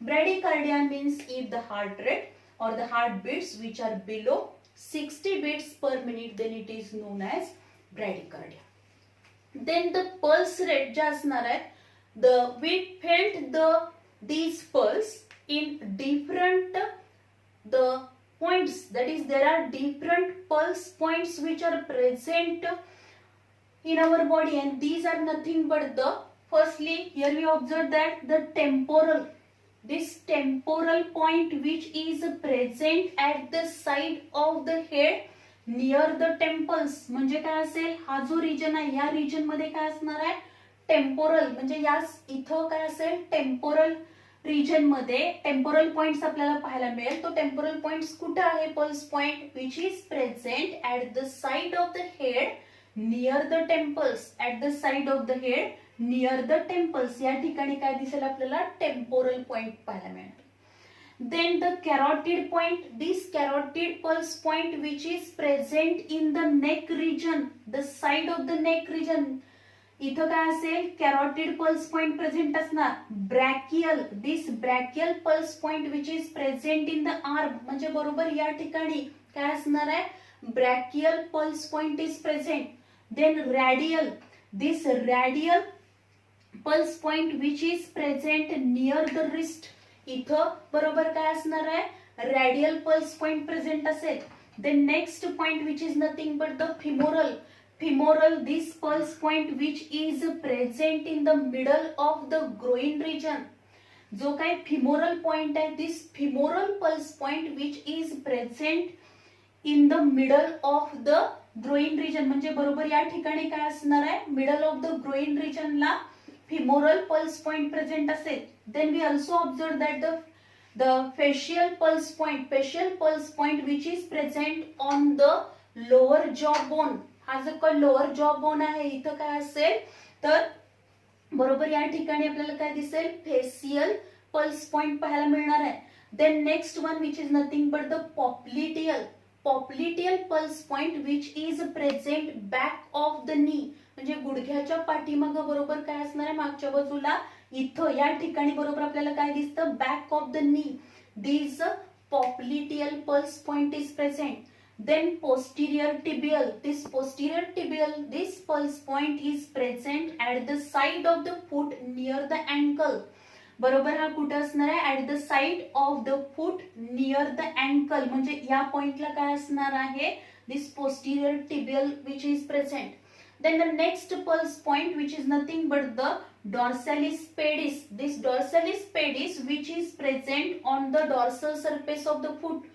Bradycardia means if the heart rate or the heartbeats which are below 60 beats per minute, then it is known as bradycardia. Then the pulse rate जे असणार आहे, we felt these pulse in different the points, that is there are different pulse points which are present in our body, and these are nothing but the, firstly here we observe that the temporal, this temporal point which is present at the side of the head near the temples. म्हणजे काय असेल, हा जो region आहे या region मध्ये काय असणार आहे, टेम्पोरल. म्हणजे या इथं काय असेल, टेम्पोरल रिजन मध्ये टेम्पोरल पॉइंट्स आपल्याला पाहायला मिळेल. तो टेम्पोरल पॉइंट्स कुठे आहे, pulse point which is present at the side of the head near the temples. At the side of the head near the temples या ठिकाणी काय दिसेल आपल्याला, टेम्पोरल पॉइंट पाहायला मिळेल. Then the carotid point, this carotid pulse point which is present in the neck region, the side of the neck region. इथं काय असेल, कॅरोटिड पल्स पॉइंट प्रेझेंट असणार. Brachial, this brachial pulse point which is present in the arm, म्हणजे बरोबर या ठिकाणी काय असणार आहे, brachial pulse point is present. Then radial, this radial pulse point which is present near the wrist. इथं बरोबर काय असणार आहे, रॅडियल पल्स पॉइंट प्रेझेंट असेल. Then next point which is nothing but the femoral. Femoral, this pulse point which is present in the middle of the groin region. जो काय femoral point आहे, this femoral pulse point which is present in the middle of the groin region. म्हणजे बरोबर या ठिकाणी काय असणार आहे, middle of the groin region ला femoral pulse point present असेल. Then we also observe that the facial pulse point which is present on the lower jaw bone. हा जो काय लोअर जॉ बोन आहे इथं काय असेल, तर बरोबर या ठिकाणी आपल्याला काय दिसेल, फेशियल पल्स पॉइंट पाहायला मिळणार आहे. Then next one which is nothing but the popliteal pulse point which is present back of the knee. म्हणजे गुडघ्याच्या पाठीमागं बरोबर काय असणार आहे, मागच्या बाजूला इथं या ठिकाणी बरोबर आपल्याला काय दिसतं, बॅक ऑफ द नी. दिस popliteal pulse point is present. Then posterior tibial, this pulse point is present at the side of the foot near the ankle. बरोबर हा कुठे असणार आहे, at the side of the foot near the ankle. म्हणजे या पॉइंटला काय असणार आहे, this posterior tibial which is present. Then the next pulse point which is nothing but the dorsalis pedis. This dorsalis pedis which is present on the dorsal surface of the foot.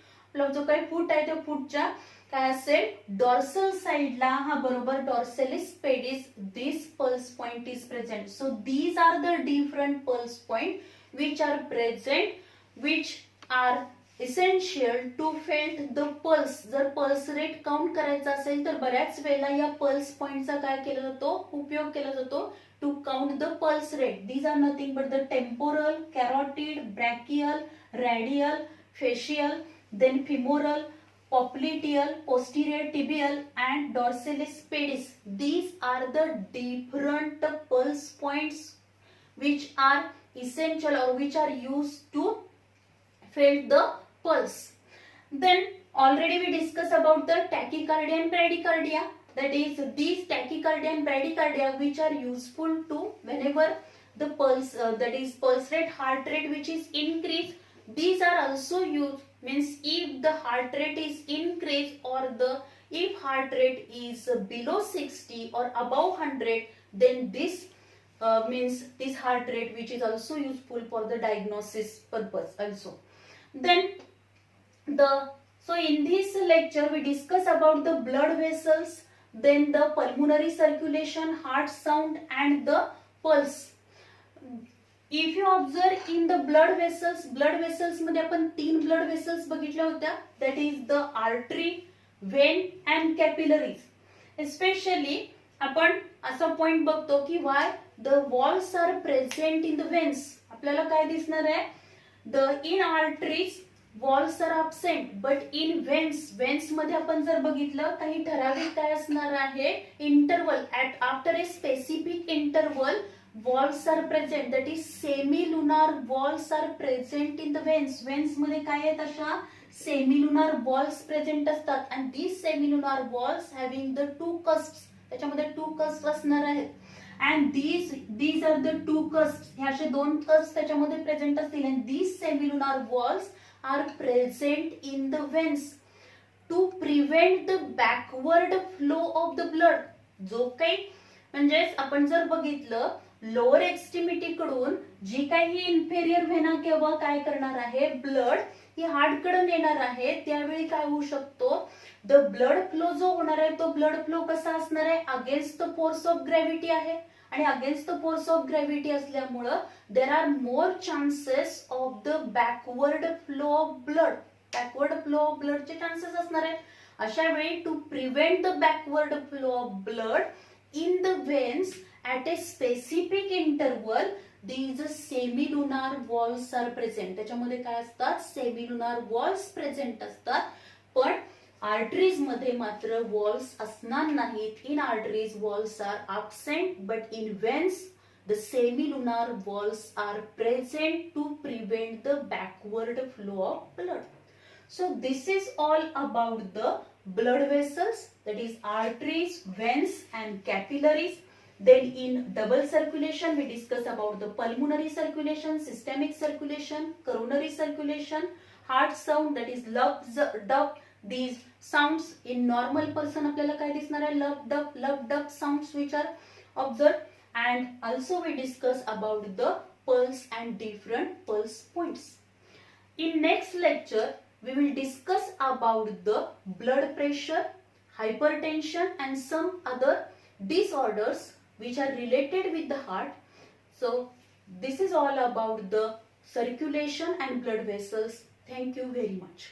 जो काही फूट आहे त्या फूटच्या काय असेल, dorsal साइडला हा बरोबर dorsalis pedis, this pulse point is present. So these are the different pulse point which are present, which are essential to felt the pulse. जर पल्स रेट काउंट करायचा असेल तर बऱ्याच वेळेला या पल्स पॉइंटचा काय केला जातो, उपयोग केला जातो to count the pulse rate. These are nothing but the temporal, carotid, brachial, radial, facial, then femoral, popliteal, posterior tibial and dorsalis pedis. These are the different pulse points which are essential or which are used to feel the pulse. Then already we discussed about the tachycardia and bradycardia. that is these tachycardia and bradycardia, which are useful to whenever the pulse that is pulse rate, heart rate which is increased, these are also used, means if the heart rate is increased or the if heart rate is below 60 or above 100, then this means this heart rate, which is also useful for the diagnosis purpose also. Then so in this lecture we discuss about the blood vessels, then the pulmonary circulation, heart sound and the pulse. If you observe in the blood vessels मध्ये आपण 3 blood vessels बघितल्या होत्या, that is the artery, vein and capillaries. Especially आपण असा point बघतो की why the walls are present in the veins. आपल्याला काय दिसणार आहे, the in arteries walls are absent but in veins मध्ये आपण जर बघितलं काही ठराविक काय असणार आहे, interval at after a specific interval walls are present, that is semilunar walls are present in the veins मध्ये काय आहेत, अशा semilunar walls present असतात and these semilunar walls having the two cusps, त्याच्यामध्ये two cusps असणार आहेत and these are the two cusps, हे असे दोन cusps त्याच्यामध्ये प्रेझेंट असतील and these semilunar walls are present in the veins to prevent the backward flow of the blood. जो काही म्हणजे आपण जर बघितलं लोअर एक्स्ट्रीमिटी कडून जी काही इन्फेरियर व्हेना किंवा काय करणार आहे, ब्लड ही हार्ट कडून येणार आहे, त्यावेळी काय होऊ शकतो, द ब्लड फ्लो जो होणार आहे तो ब्लड फ्लो कसा असणार आहे, against the force of gravity आहे आणि against the force of gravity असल्यामुळं there are more chances of the backward flow of ब्लडचे चान्सेस असणार आहेत. अशा वेळी to prevent the backward flow of blood in the veins at a specific interval, these semilunar walls are present. त्याच्यामध्ये काय असतात, semilunar walls present असतात, पण आर्टरीज मध्ये मात्र वॉल्स असणार नाहीत. In arteries walls are absent but in veins the semilunar walls are present to prevent the backward flow of blood. So this is all about the blood vessels, that is arteries, veins and capillaries. Then in double circulation we discuss about the pulmonary circulation, systemic circulation, coronary circulation, heart sound, that is lub dub. These sounds in normal person आपल्याला काय दिसणार आहे, lub dub sounds which are observed. And also we discuss about the pulse and different pulse points. In next lecture we will discuss about the blood pressure, hypertension and some other disorders which are related with the heart. So this is all about the circulation and blood vessels. Thank you very much.